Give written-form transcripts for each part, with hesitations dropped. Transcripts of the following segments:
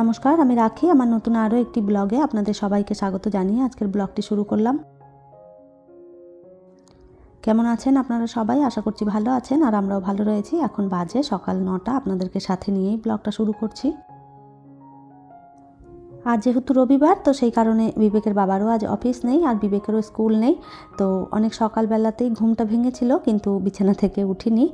নমস্কার, আমি রাখি আমার নতুন আরও একটি ব্লগে আপনাদের সবাইকে স্বাগত জানিয়ে আজকের ব্লগটি শুরু করলাম। কেমন আছেন আপনারা সবাই? আশা করছি ভালো আছেন, আর আমরাও ভালো রয়েছি। এখন বাজে সকাল 9টা, আপনাদেরকে সাথে নিয়েই ব্লগটা শুরু করছি। আজ যেহেতু রবিবার, তো সেই কারণে বিবেকের বাবারও আজ অফিস নেই আর বিবেকেরও স্কুল নেই। তো অনেক সকালবেলাতেই ঘুমটা ভেঙেছিল, কিন্তু বিছানা থেকে উঠিনি।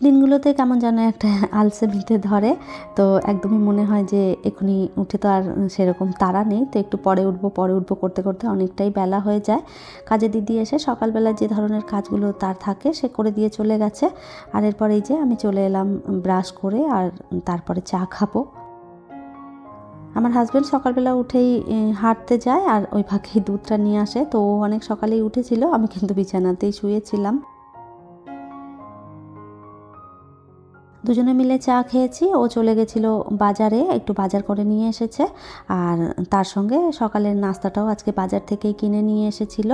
দিনগুলোতে কেমন যেন একটা আলসেমিতে ধরে, তো একদমই মনে হয় যে এখনই উঠে তো আর সেরকম তাড়া নেই, তো একটু পরে উঠবো করতে করতে অনেকটাই বেলা হয়ে যায়। কাজে দিদি এসে সকালবেলা যে ধরনের কাজগুলো তার থাকে সে করে দিয়ে চলে গেছে। আর এরপর এই যে আমি চলে এলাম ব্রাশ করে, আর তারপরে চা খাবো। আমার হাজব্যান্ড সকালবেলা উঠেই হাঁটতে যায়, আর ওই ফাঁকেই দুধটা নিয়ে আসে। তো ও অনেক সকালেই উঠেছিল, আমি কিন্তু বিছানাতেই শুয়েছিলাম। দুজনে মিলে চা খেয়েছি। ও চলে গেছিলো বাজারে, একটু বাজার করে নিয়ে এসেছে, আর তার সঙ্গে সকালের নাস্তাটাও আজকে বাজার থেকেই কিনে নিয়ে এসেছিল।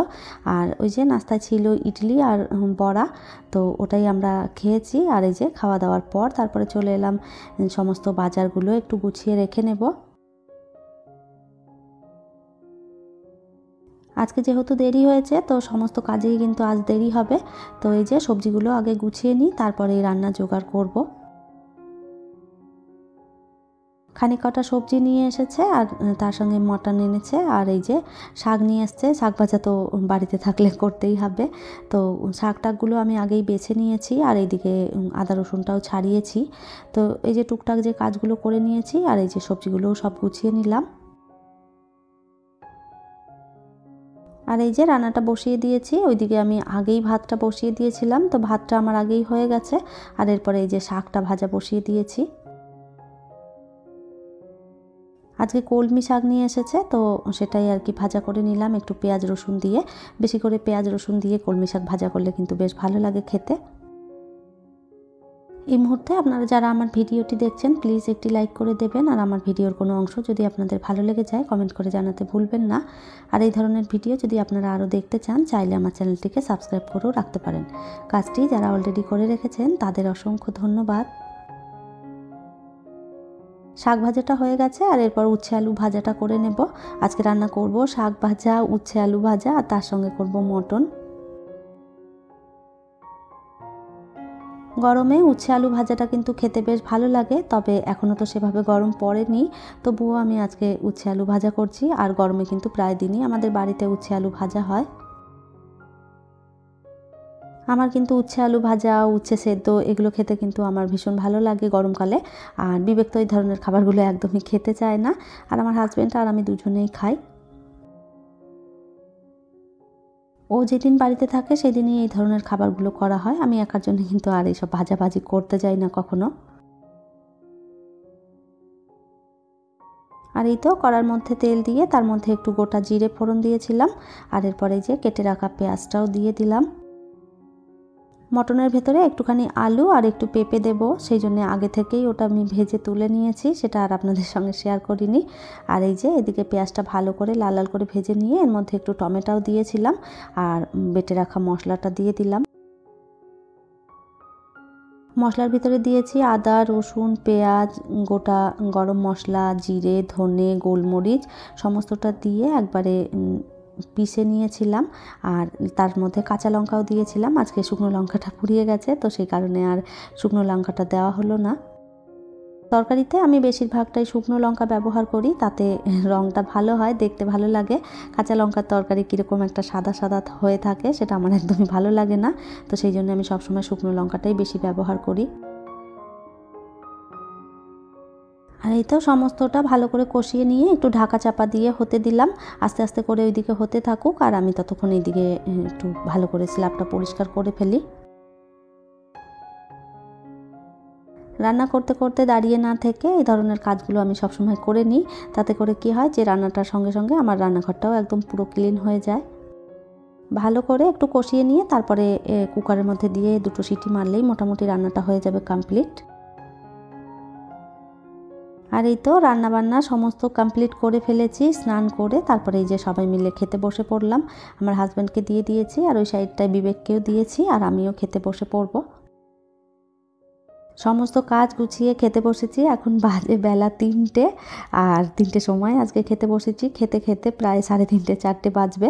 আর ওই যে নাস্তায় ছিল ইডলি আর বড়া, তো ওটাই আমরা খেয়েছি। আর এই যে খাওয়া দাওয়ার পর তারপরে চলে এলাম সমস্ত বাজারগুলো একটু গুছিয়ে রেখে নেব। আজকে যেহেতু দেরি হয়েছে, তো সমস্ত কাজেই কিন্তু আজ দেরি হবে। তো এই যে সবজিগুলো আগে গুছিয়ে নিই, তারপরে রান্না জোগাড় করব। খানিক কটা সবজি নিয়ে এসেছে, আর তার সঙ্গে মটন এনেছে, আর এই যে শাক নিয়ে এসছে। শাক ভাজা তো বাড়িতে থাকলে করতেই হবে। তো শাক টাকগুলো আমি আগেই বেছে নিয়েছি, আর এইদিকে আদা রসুনটাও ছাড়িয়েছি। তো এই যে টুকটাক যে কাজগুলো করে নিয়েছি, আর এই যে সবজিগুলোও সব গুছিয়ে নিলাম। আর এই যে রান্নাটা বসিয়ে দিয়েছি, ওইদিকে আমি আগেই ভাতটা বসিয়ে দিয়েছিলাম, তো ভাতটা আমার আগেই হয়ে গেছে। আর এরপরে এই যে শাকটা ভাজা বসিয়ে দিয়েছি। আজকে কলমি শাক নিয়ে এসেছে, তো সেটাই আর কি ভাজা করে নিলাম একটু পেঁয়াজ রসুন দিয়ে। বেশি করে পেঁয়াজ রসুন দিয়ে কলমি শাক ভাজা করলে কিন্তু বেশ ভালো লাগে খেতে। এই মুহূর্তে আপনারা যারা আমার ভিডিওটি দেখছেন, প্লিজ একটি লাইক করে দেবেন, আর আমার ভিডিওর কোনো অংশ যদি আপনাদের ভালো লেগে যায় কমেন্ট করে জানাতে ভুলবেন না। আর এই ধরনের ভিডিও যদি আপনারা আরও দেখতে চান, চাইলে আমার চ্যানেলটিকে সাবস্ক্রাইব করেও রাখতে পারেন। কাজটি যারা অলরেডি করে রেখেছেন তাদের অসংখ্য ধন্যবাদ। শাক ভাজাটা হয়ে গেছে, আর এরপর উচ্ছে আলু ভাজাটা করে নেব। আজকে রান্না করব শাক ভাজা, উচ্ছে আলু ভাজা, আর তার সঙ্গে করব মটন। গরমে উচ্ছে আলু ভাজাটা কিন্তু খেতে বেশ ভালো লাগে, তবে এখনও তো সেভাবে গরম পড়েনি। তবুও আমি আজকে উচ্ছে আলু ভাজা করছি, আর গরমে কিন্তু প্রায় দিনই আমাদের বাড়িতে উচ্ছে আলু ভাজা হয়। আমার কিন্তু উচ্ছে আলু ভাজা, উচ্ছে সেদ্ধ এগুলো খেতে কিন্তু আমার ভীষণ ভালো লাগে গরমকালে। আর বিবেক তো এই ধরনের খাবারগুলো একদমই খেতে চায় না, আর আমার হাজব্যান্ড আর আমি দুজনেই খাই। ও যেদিন বাড়িতে থাকে সেদিনই এই ধরনের খাবারগুলো করা হয়। আমি একার জন্য কিন্তু আর এইসব ভাজাভাজি করতে যাই না কখনো। আর এই তো কড়ার মধ্যে তেল দিয়ে তার মধ্যে একটু গোটা জিরে ফোড়ন দিয়েছিলাম, আর এরপরে যে কেটে রাখা পেঁয়াজটাও দিয়ে দিলাম। মটনের ভেতরে একটুখানি আলু আর একটু পেঁপে দেব, সেই জন্য আগে থেকেই ওটা আমি ভেজে তুলে নিয়েছি, সেটা আর আপনাদের সঙ্গে শেয়ার করিনি। আর এই যে এদিকে পেঁয়াজটা ভালো করে লাল লাল করে ভেজে নিয়ে এর মধ্যে একটু টমেটোও দিয়েছিলাম, আর বেটে রাখা মশলাটা দিয়ে দিলাম। মশলার ভিতরে দিয়েছি আদা রসুন পেঁয়াজ, গোটা গরম মশলা, জিরে ধনে গোলমরিচ সমস্তটা দিয়ে একবারে পিষে নিয়েছিলাম। আর তার মধ্যে কাঁচা লঙ্কাও দিয়েছিলাম। আজকে শুকনো লঙ্কাটা ফুরিয়ে গেছে, তো সেই কারণে আর শুকনো লঙ্কাটা দেওয়া হলো না। তরকারিতে আমি বেশিরভাগটাই শুকনো লঙ্কা ব্যবহার করি, তাতে রঙটা ভালো হয়, দেখতে ভালো লাগে। কাঁচা লঙ্কার তরকারি কীরকম একটা সাদা সাদা হয়ে থাকে, সেটা আমার একদমই ভালো লাগে না। তো সেই জন্য আমি সবসময় শুকনো লঙ্কাটাই বেশি ব্যবহার করি। আর এই তো সমস্তটা ভালো করে কষিয়ে নিয়ে একটু ঢাকা চাপা দিয়ে হতে দিলাম। আস্তে আস্তে করে ওইদিকে হতে থাকুক, আর আমি ততক্ষণ এইদিকে একটু ভালো করে স্ল্যাবটা পরিষ্কার করে ফেলি। রান্না করতে করতে দাঁড়িয়ে না থেকে এই ধরনের কাজগুলো আমি সবসময় করে নিই। তাতে করে কি হয় যে রান্নাটার সঙ্গে সঙ্গে আমার রান্নাঘরটাও একদম পুরো ক্লিন হয়ে যায়। ভালো করে একটু কষিয়ে নিয়ে তারপরে কুকারের মধ্যে দিয়ে দুটো সিটি মারলেই মোটামুটি রান্নাটা হয়ে যাবে কমপ্লিট। আর এই তো রান্নাবান্না সমস্ত কমপ্লিট করে ফেলেছি। স্নান করে তারপরে এই যে সবাই মিলে খেতে বসে পড়লাম। আমার হাজব্যান্ডকে দিয়ে দিয়েছি, আর ওই সাইডটায় বিবেককেও দিয়েছি, আর আমিও খেতে বসে পড়ব। সমস্ত কাজ গুছিয়ে খেতে বসেছি। এখন বাজে বেলা ৩টে, আর ৩টের সময় আজকে খেতে বসেছি। খেতে খেতে প্রায় ৩:30 ৪টে বাজবে।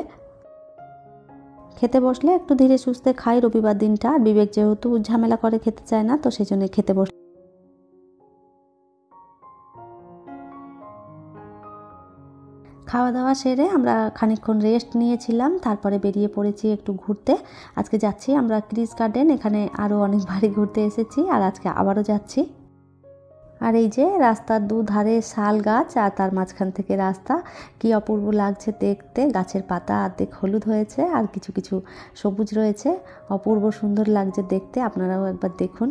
খেতে বসলে একটু ধীরে সুস্থে খাই রবিবার দিনটা। আর বিবেক যেহেতু ঝামেলা করে খেতে চায় না, তো সেই জন্য খেতে বস। খাওয়া দাওয়া সেরে আমরা খানিকক্ষণ রেস্ট নিয়েছিলাম, তারপরে বেরিয়ে পড়েছি একটু ঘুরতে। আজকে যাচ্ছি আমরা ক্রিস গার্ডেন। এখানে আরও অনেকবারই ঘুরতে এসেছি, আর আজকে আবারও যাচ্ছি। আর এই যে রাস্তার দুধারে শাল গাছ, আর তার মাঝখান থেকে রাস্তা, কি অপূর্ব লাগছে দেখতে। গাছের পাতা অর্ধেক হলুদ হয়েছে, আর কিছু কিছু সবুজ রয়েছে। অপূর্ব সুন্দর লাগছে দেখতে, আপনারাও একবার দেখুন।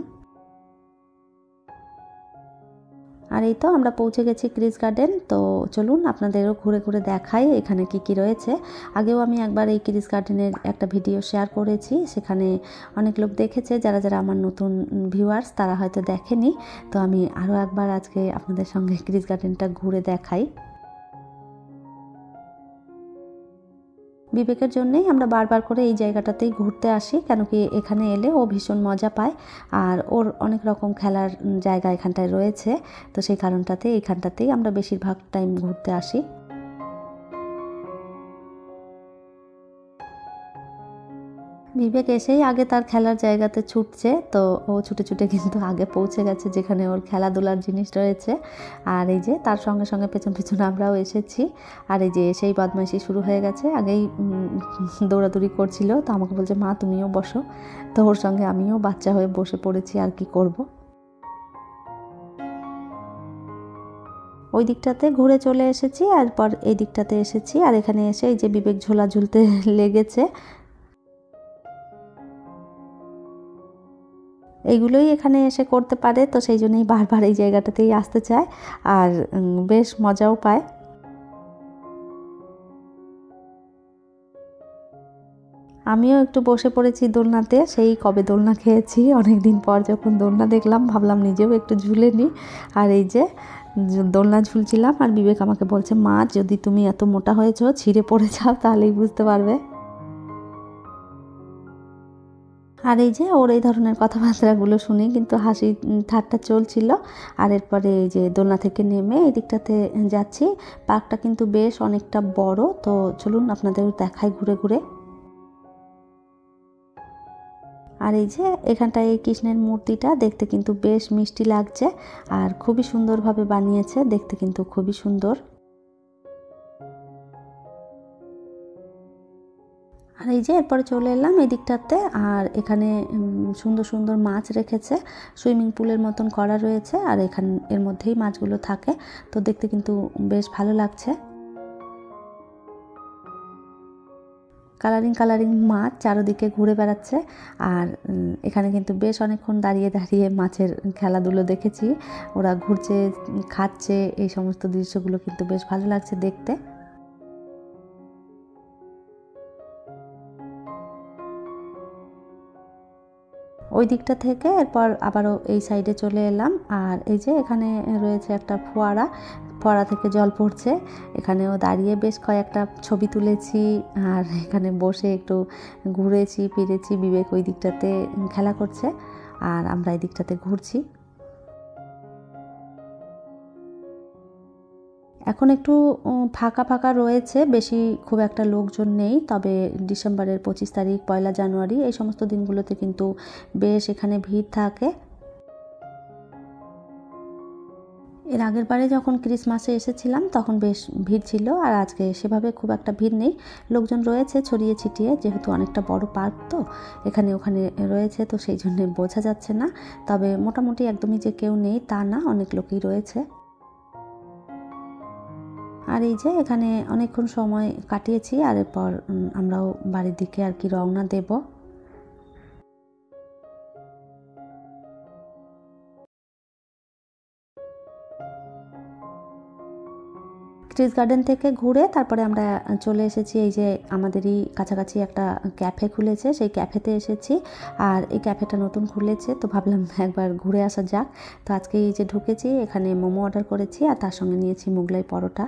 আর এই তো আমরা পৌঁছে গেছি ক্রিস গার্ডেন। তো চলুন আপনাদেরও ঘুরে ঘুরে দেখাই এখানে কি কি রয়েছে। আগেও আমি একবার এই ক্রিস গার্ডেনের একটা ভিডিও শেয়ার করেছি, সেখানে অনেক লোক দেখেছে। যারা যারা আমার নতুন ভিউয়ার্স তারা হয়তো দেখেনি, তো আমি আরও একবার আজকে আপনাদের সঙ্গে ক্রিস গার্ডেনটা ঘুরে দেখাই। বিবেকের জন্যেই আমরা বারবার করে এই জায়গাটাতেই ঘুরতে আসি, কেন কি এখানে এলে ও ভীষণ মজা পায়। আর ওর অনেক রকম খেলার জায়গা এখানটায় রয়েছে, তো সেই কারণটাতে এইখানটাতেই আমরা বেশিরভাগ টাইম ঘুরতে আসি। বিবেক এসেই আগে তার খেলার জায়গাতে ছুটছে, তো ও ছুটে ছুটে কিন্তু আগে পৌঁছে গেছে যেখানে ওর খেলাধুলার জিনিস রয়েছে। আর এই যে তার সঙ্গে সঙ্গে পেছন পেছন আমরাও এসেছি। আর এই যে সেই বদমাইশি শুরু হয়ে গেছে, আগেই দৌড়াদৌড়ি করছিল, তো আমাকে বলছে মা তুমিও বসো। তো ওর সঙ্গে আমিও বাচ্চা হয়ে বসে পড়েছি, আর কি করব। ওই দিকটাতে ঘুরে চলে এসেছি, এরপর এই দিকটাতে এসেছি। আর এখানে এসে এই যে বিবেক ঝোলা ঝুলতে লেগেছে। এইগুলোই এখানে এসে করতে পারে, তো সেই জন্যই বারবার এই জায়গাটাতেই আসতে চায়, আর বেশ মজাও পায়। আমিও একটু বসে পড়েছি দোলনাতে। সেই কবে দোলনা খেয়েছি, অনেক দিন পর যখন দোলনা দেখলাম ভাবলাম নিজেও একটু ঝুলে নিই। আর এই যে দোলনা ঝুলছিলাম, আর বিবেক আমাকে বলছে মা যদি তুমি এত মোটা হয়েছো ছিঁড়ে পড়ে যাও তাহলেই বুঝতে পারবে। আর এই যে ওর এই ধরনের কথাবার্তাগুলো শুনে কিন্তু হাসি ঠাট্টা চলছিল। আর এরপরে এই যে দোলনা থেকে নেমে এই দিকটাতে যাচ্ছি। পার্কটা কিন্তু বেশ অনেকটা বড়, তো চলুন আপনাদের দেখাই ঘুরে ঘুরে। আর এই যে এখানটায় এই কৃষ্ণের মূর্তিটা দেখতে কিন্তু বেশ মিষ্টি লাগছে, আর খুবই সুন্দরভাবে বানিয়েছে, দেখতে কিন্তু খুবই সুন্দর। আর এই যে এরপরে চলে এলাম এই দিকটাতে, আর এখানে সুন্দর সুন্দর মাছ রেখেছে, সুইমিং পুলের মতন করা রয়েছে, আর এর মধ্যেই মাছগুলো থাকে, তো দেখতে কিন্তু বেশ ভালো লাগছে। কালারিং কালারিং মাছ চারদিকে ঘুরে বেড়াচ্ছে। আর এখানে কিন্তু বেশ অনেকক্ষণ দাঁড়িয়ে দাঁড়িয়ে মাছের খেলাধুলো দেখেছি, ওরা ঘুরছে খাচ্ছে, এই সমস্ত দৃশ্যগুলো কিন্তু বেশ ভালো লাগছে দেখতে। ওই দিকটা থেকে এরপর আবারও এই সাইডে চলে এলাম। আর এই যে এখানে রয়েছে একটা ফোয়ারা, ফোয়ারা থেকে জল পড়ছে, এখানেও দাঁড়িয়ে বেশ কয়েকটা ছবি তুলেছি। আর এখানে বসে একটু ঘুরেছি ফিরেছি, বিবেক ওই দিকটাতে খেলা করছে, আর আমরা এই দিকটাতে ঘুরছি। এখন একটু ফাঁকা ফাঁকা রয়েছে, বেশি খুব একটা লোকজন নেই, তবে ডিসেম্বরের 25 তারিখ 1 জানুয়ারি এই সমস্ত দিনগুলোতে কিন্তু বেশ এখানে ভিড় থাকে। এর আগের বারে যখন ক্রিসমাসে এসেছিলাম তখন বেশ ভিড় ছিল, আর আজকে সেভাবে খুব একটা ভিড় নেই। লোকজন রয়েছে ছড়িয়ে ছিটিয়ে, যেহেতু অনেকটা বড় পার্ক, তো এখানে ওখানে রয়েছে, তো সেই জন্য বোঝা যাচ্ছে না। তবে মোটামুটি একদমই যে কেউ নেই তা না, অনেক লোকই রয়েছে। আর এই যে এখানে অনেকক্ষণ সময় কাটিয়েছি, আর এরপর আমরাও বাড়ির দিকে আর কি রওনা দেব। ক্রিস গার্ডেন থেকে ঘুরে তারপরে আমরা চলে এসেছি এই যে আমাদেরই কাছাকাছি একটা ক্যাফে খুলেছে, সেই ক্যাফেতে এসেছি। আর এই ক্যাফেটা নতুন খুলেছে, তো ভাবলাম একবার ঘুরে আসা যাক। তো আজকে এই যে ঢুকেছি, এখানে মোমো অর্ডার করেছি, আর তার সঙ্গে নিয়েছি মোগলাই পরোটা।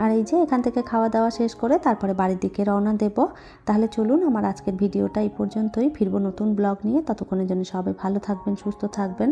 আর এই যে এখান থেকে খাওয়া দাওয়া শেষ করে তারপরে বাড়ির দিকে রওনা দেব। তাহলে চলুন, আমার আজকের ভিডিওটা এই পর্যন্তই। ফিরবো নতুন ব্লগ নিয়ে, ততক্ষণের জন্য সবাই ভালো থাকবেন, সুস্থ থাকবেন।